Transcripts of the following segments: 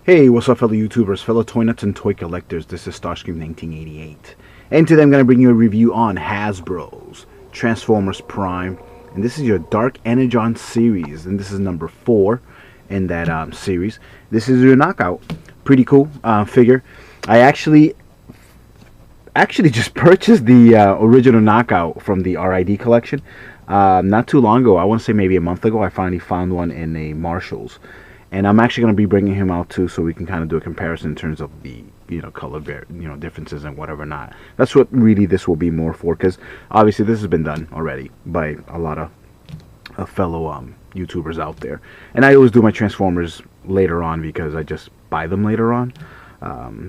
Hey, what's up, fellow YouTubers, fellow toy nuts and toy collectors? This is Starscream 1988, and today I'm going to bring you a review on Hasbro's Transformers Prime, and this is your Dark Energon series, and this is number 4 in that series. This is your knockout. Pretty cool figure. I actually just purchased the original knockout from the RID collection not too long ago. I want to say maybe a month ago. I finally found one in a Marshall's. And I'm actually going to be bringing him out too, so we can kind of do a comparison in terms of the color differences and whatever not. That's what really this will be more for, because obviously this has been done already by a lot of fellow YouTubers out there. And I always do my Transformers later on because I just buy them later on.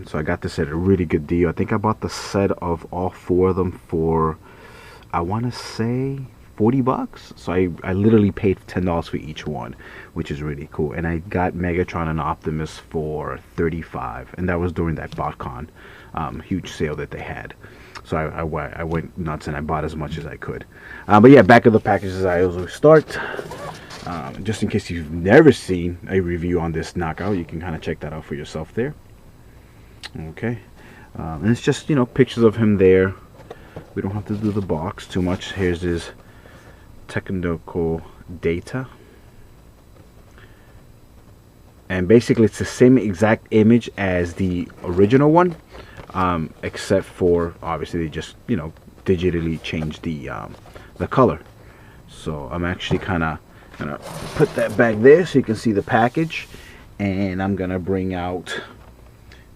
So I got this at a really good deal. I think I bought the set of all 4 of them for, I want to say, $40. So I literally paid $10 for each one, which is really cool. And I got Megatron and Optimus for $35, and that was during that BotCon huge sale that they had. So I went nuts and I bought as much as I could. But yeah, back of the packages I always start. Just in case you've never seen a review on this knockout, you can kind of check that out for yourself there. Okay, and it's just pictures of him there. We don't have to do the box too much. Here's his technical data, and basically it's the same exact image as the original one, except for obviously they just digitally changed the color. So I'm actually kind of gonna put that back there so you can see the package, and I'm gonna bring out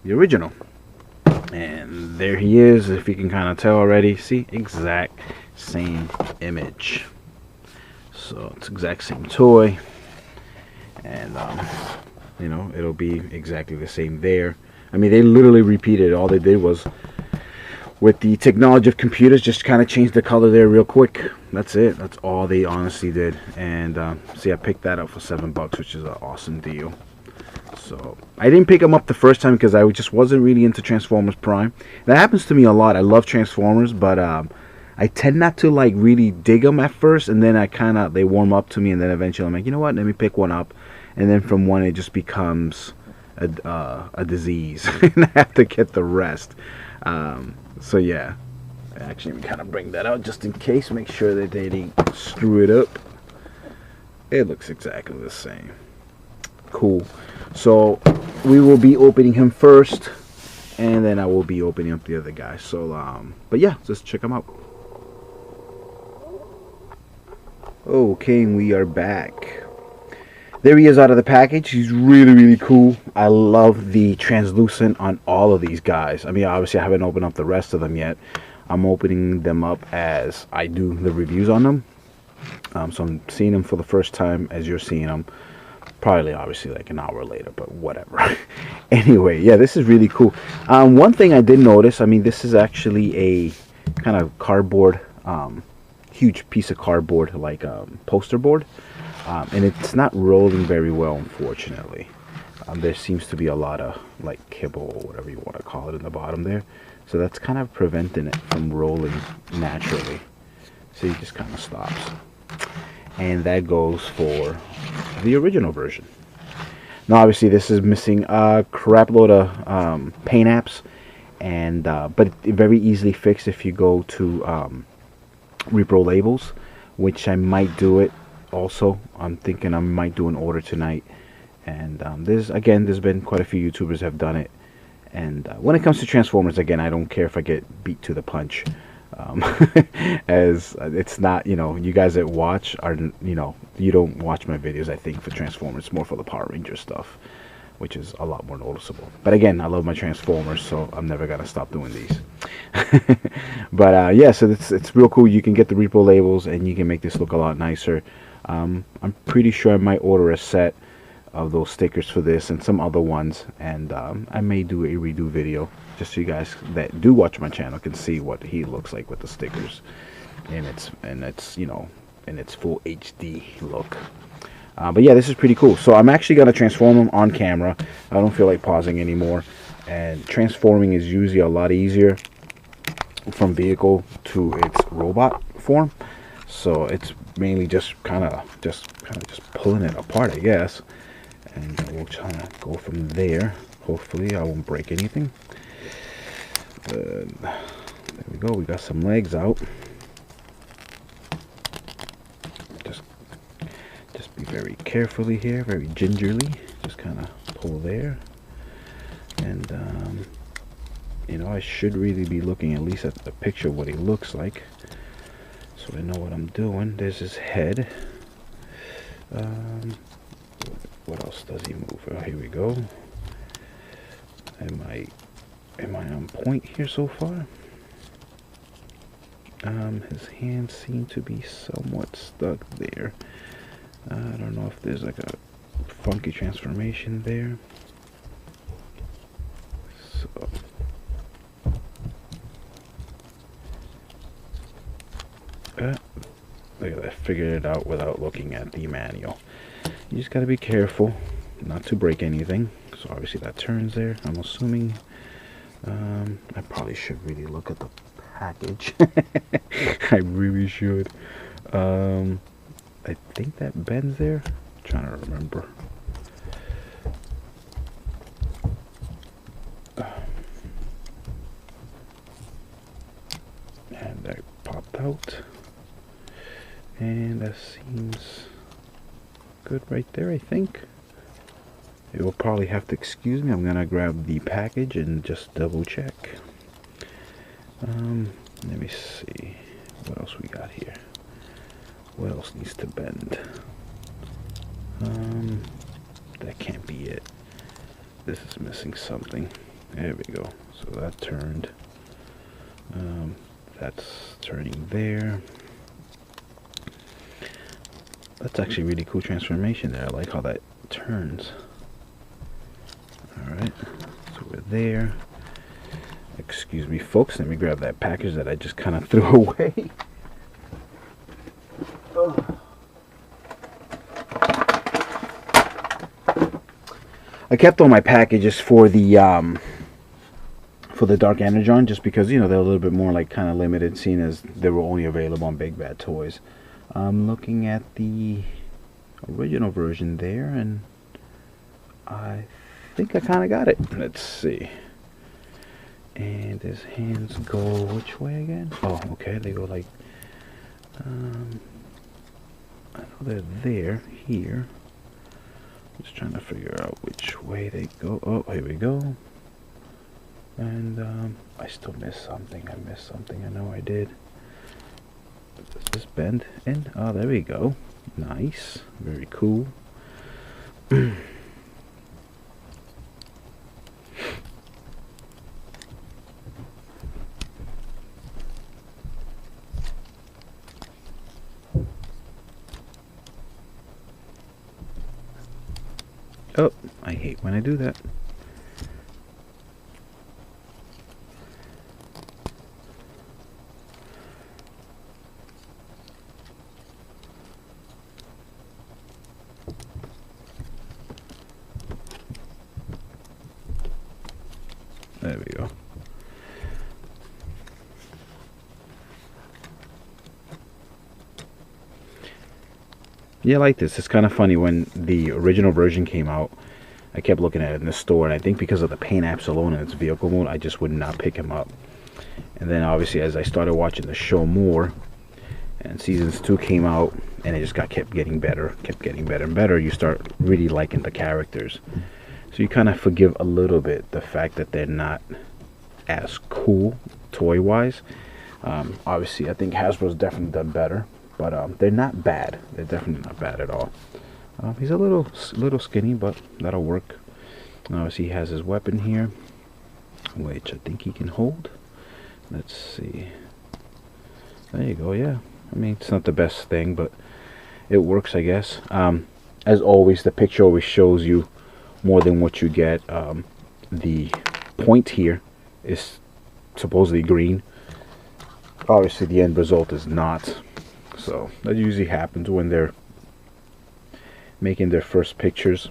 the original, and there he is. If you can kind of tell already, see, exact same image. So it's exact same toy, and it'll be exactly the same there. I mean, they literally repeated it. All they did was, with the technology of computers, just kind of change the color there real quick. That's it. That's all they honestly did. And see, I picked that up for $7, which is an awesome deal. So I didn't pick them up the first time because I just wasn't really into Transformers Prime. That happens to me a lot. I love Transformers, but I tend not to like really dig them at first, and then they warm up to me, and then eventually I'm like, you know what, let me pick one up, and then from one it just becomes a disease, and I have to get the rest. So yeah, actually let me kind of bring that out just in case, make sure that they didn't screw it up. It looks exactly the same. Cool. So we will be opening him first, and then I will be opening up the other guy. So but yeah, just check them out. Okay, we are back. There he is out of the package. He's really cool. I love the translucent on all of these guys. I mean, obviously I haven't opened up the rest of them yet. I'm opening them up as I do the reviews on them. So I'm seeing them for the first time as you're seeing them. Probably obviously like an hour later, but whatever. Anyway, yeah, this is really cool. One thing I did notice, I mean, this is actually a kind of cardboard, huge piece of cardboard, like poster board, and it's not rolling very well, unfortunately. There seems to be a lot of like kibble or whatever you want to call it in the bottom there, so that's kind of preventing it from rolling naturally. So he just kind of stops, and that goes for the original version. Now obviously this is missing a crap load of paint apps, and but very easily fixed if you go to repro labels, which I might do it also. I'm thinking I might do an order tonight, and there's been quite a few YouTubers have done it. And when it comes to Transformers, again, I don't care if I get beat to the punch, as it's not, you guys that watch are, you don't watch my videos, I think, for Transformers. It's more for the Power Ranger stuff, which is a lot more noticeable. But again, I love my Transformers, so I'm never gonna stop doing these. But yeah, so it's real cool. You can get the repo labels, and you can make this look a lot nicer. I'm pretty sure I might order a set of those stickers for this and some other ones, and I may do a redo video just so you guys that do watch my channel can see what he looks like with the stickers, and it's in its full HD look. But yeah, this is pretty cool. So I'm actually gonna transform him on camera. I don't feel like pausing anymore, and transforming is usually a lot easier from vehicle to its robot form. So it's mainly just kind of just pulling it apart, I guess. And we'll try to go from there. Hopefully I won't break anything. There we go. We got some legs out. Just be very carefully here, very gingerly. Just kind of pull there. And you know, I should really be looking at least at the picture of what he looks like, so I know what I'm doing. There's his head. What else does he move? Oh, here we go. Am I on point here so far? His hands seem to be somewhat stuck there. I don't know if there's like a funky transformation there. So look at that, figured it out without looking at the manual. You just gotta be careful not to break anything. So obviously that turns there, I'm assuming. I probably should really look at the package. I really should. I think that bends there. I'm trying to remember. And that popped out. And that seems good right there, I think. You will probably have to excuse me. I'm gonna grab the package and just double check. Let me see what else we got here. What else needs to bend? That can't be it. This is missing something. There we go. So that turned. That's turning there. That's actually really cool transformation there. I like how that turns. Alright, so we're there. Excuse me, folks. Let me grab that package that I just kind of threw away. I kept all my packages for the Dark Energon, just because, you know, they're a little bit more like kind of limited, seeing as they were only available on Big Bad Toys. I'm looking at the original version there, and I think I kind of got it. Let's see. And his hands go which way again? Oh, okay, they go like, I know they're there, here. Just trying to figure out which way they go. Oh, here we go. And I still missed something. I missed something. I know I did. Does this bend in? Oh, there we go. Nice. Very cool. Oh, I hate when I do that. There we go. Yeah, I like this. It's kind of funny. When the original version came out, I kept looking at it in the store, and I think because of the paint apps alone in its vehicle mode, I just would not pick him up. And then obviously as I started watching the show more, and seasons 2 came out, and it just kept getting better and better, you start really liking the characters. So you kind of forgive a little bit the fact that they're not as cool toy wise. Obviously I think Hasbro's definitely done better, but they're not bad. They're definitely not bad at all. He's a little skinny, but that'll work. Obviously he has his weapon here, which I think he can hold. Let's see. There you go. Yeah, I mean, it's not the best thing, but it works, I guess. As always, the picture always shows you more than what you get. The point here is supposedly green. Obviously the end result is not. So that usually happens when they're making their first pictures,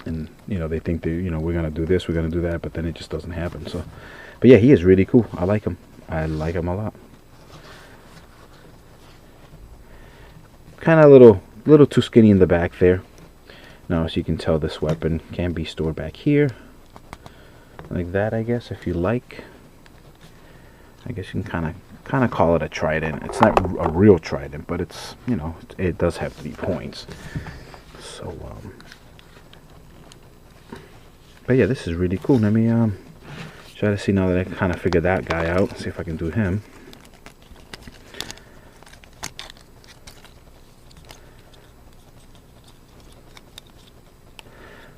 and you know, they think they, you know, we're gonna do this, we're gonna do that, but then it just doesn't happen. So, but yeah, he is really cool. I like him. I like him a lot. Kind of a little too skinny in the back there. Now, as you can tell, this weapon can be stored back here, like that, I guess, if you like. I guess you can kind of call it a trident. It's not a real trident, but it's, you know, it does have 3 points. So, but yeah, this is really cool. Let me try to see, now that I kind of figured that guy out, see if I can do him.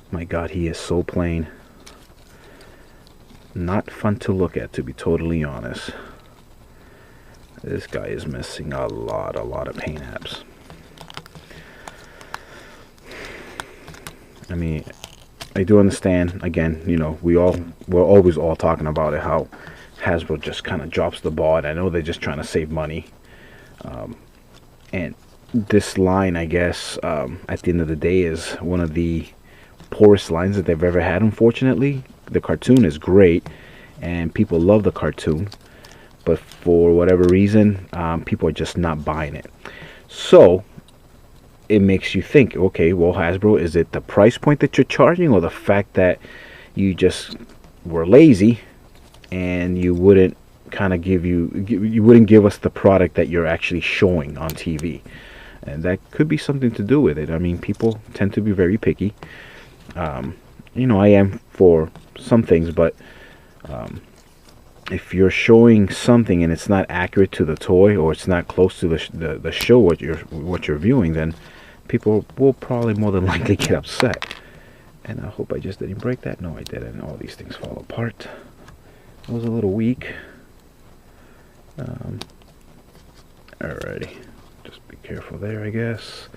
My God, he is so plain. Not fun to look at, to be totally honest. This guy is missing a lot of paint apps. I mean, I do understand, again, you know, we're always all talking about it, how Hasbro just kind of drops the ball, and I know they're just trying to save money. And this line, I guess, at the end of the day, is one of the poorest lines that they've ever had, unfortunately. The cartoon is great, and people love the cartoon, but for whatever reason, people are just not buying it. So it makes you think, okay, well, Hasbro, is it the price point that you're charging, or the fact that you just were lazy and you wouldn't kind of you wouldn't give us the product that you're actually showing on TV? And that could be something to do with it. I mean, people tend to be very picky. You know, I am for some things, but if you're showing something and it's not accurate to the toy, or it's not close to the show what you're viewing, then people will probably more than likely get upset. And I hope I just didn't break that. No, I didn't. All these things fall apart. I was a little weak. Alrighty, just be careful there, I guess.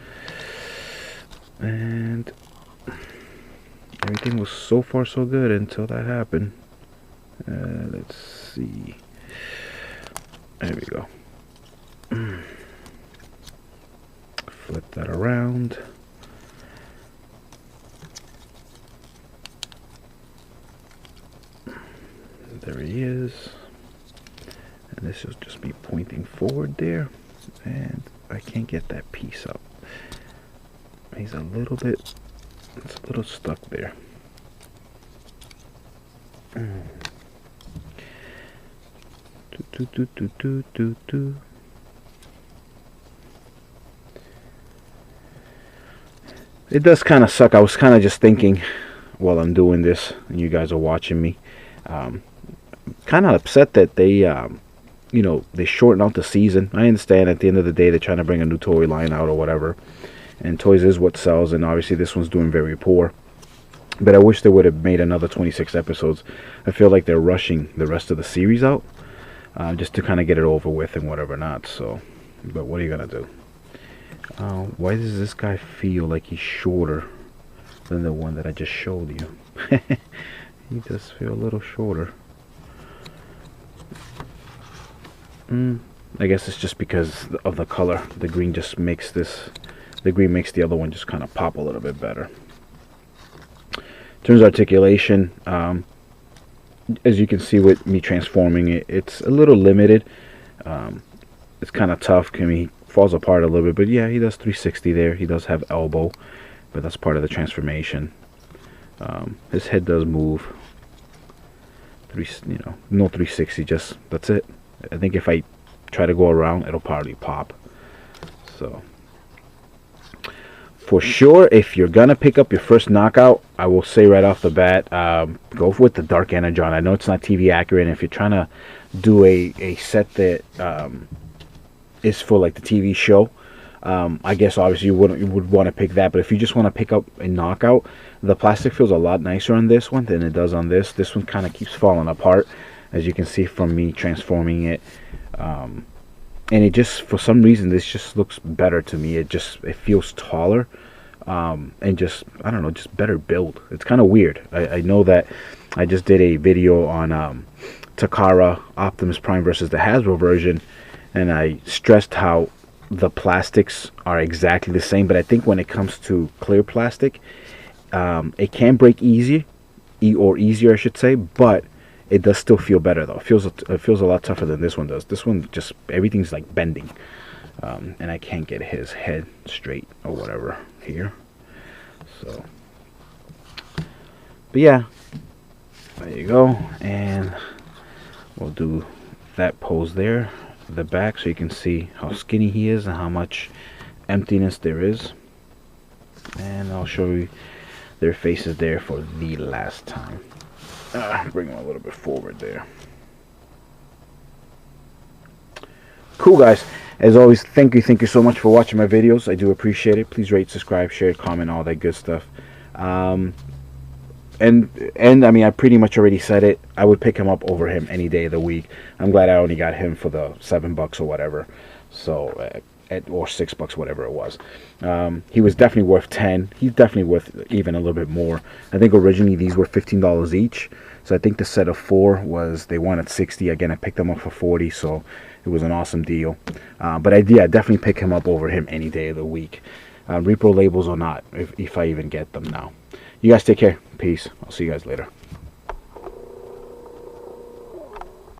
And everything was so far so good until that happened. Let's see. There we go. Flip that around. There he is. And this will just be pointing forward there. And I can't get that piece up. He's a little bit, it's a little stuck there. It does kind of suck. I was kind of just thinking while I'm doing this, and you guys are watching me, kind of upset that they, you know, they shorten out the season. I understand at the end of the day they're trying to bring a new toy line out or whatever, and toys is what sells, and obviously this one's doing very poor. But I wish they would have made another 26 episodes. I feel like they're rushing the rest of the series out, just to kind of get it over with and whatever not. So, but what are you gonna do? Why does this guy feel like he's shorter than the one that I just showed you? He does feel a little shorter. I guess it's just because of the color. The green just makes this, the green makes the other one just kind of pop a little bit better. In terms of articulation, as you can see with me transforming it, it's a little limited. It's kind of tough. I mean, he falls apart a little bit, but yeah, he does 360 there. He does have elbow, but that's part of the transformation. His head does move. You know, no 360, just that's it. I think if I try to go around, it'll probably pop. So, for sure, if you're gonna pick up your first knockout, I will say right off the bat, go with the Dark Energon. I know it's not TV accurate, and if you're trying to do a set that is for like the TV show, I guess obviously you would want to pick that. But if you just want to pick up a knockout, the plastic feels a lot nicer on this one than it does on this. This one kind of keeps falling apart, as you can see from me transforming it. And it just, for some reason, this just looks better to me. It feels taller, and just, I don't know, just better build. It's kind of weird. I know that I just did a video on Takara Optimus Prime versus the Hasbro version, and I stressed how the plastics are exactly the same. But I think when it comes to clear plastic, it can break easier, I should say, but it does still feel better though. It feels a lot tougher than this one does. This one just, everything's like bending, and I can't get his head straight or whatever here. So, but yeah, there you go. And we'll do that pose there, the back, so you can see how skinny he is and how much emptiness there is. And I'll show you their faces there for the last time. Bring them a little bit forward there. Cool, guys. As always, thank you so much for watching my videos. I do appreciate it. Please rate, subscribe, share, comment, all that good stuff. And I mean, I pretty much already said it. I would pick him up over him any day of the week. I'm glad I only got him for the $7 or whatever. So, or $6, whatever it was. He was definitely worth 10. He's definitely worth even a little bit more. I think originally these were $15 each. So I think the set of 4 was, they wanted 60. Again, I picked them up for 40. So it was an awesome deal. But I definitely pick him up over him any day of the week. Repro labels or not, if I even get them now. You guys take care. Peace. I'll see you guys later.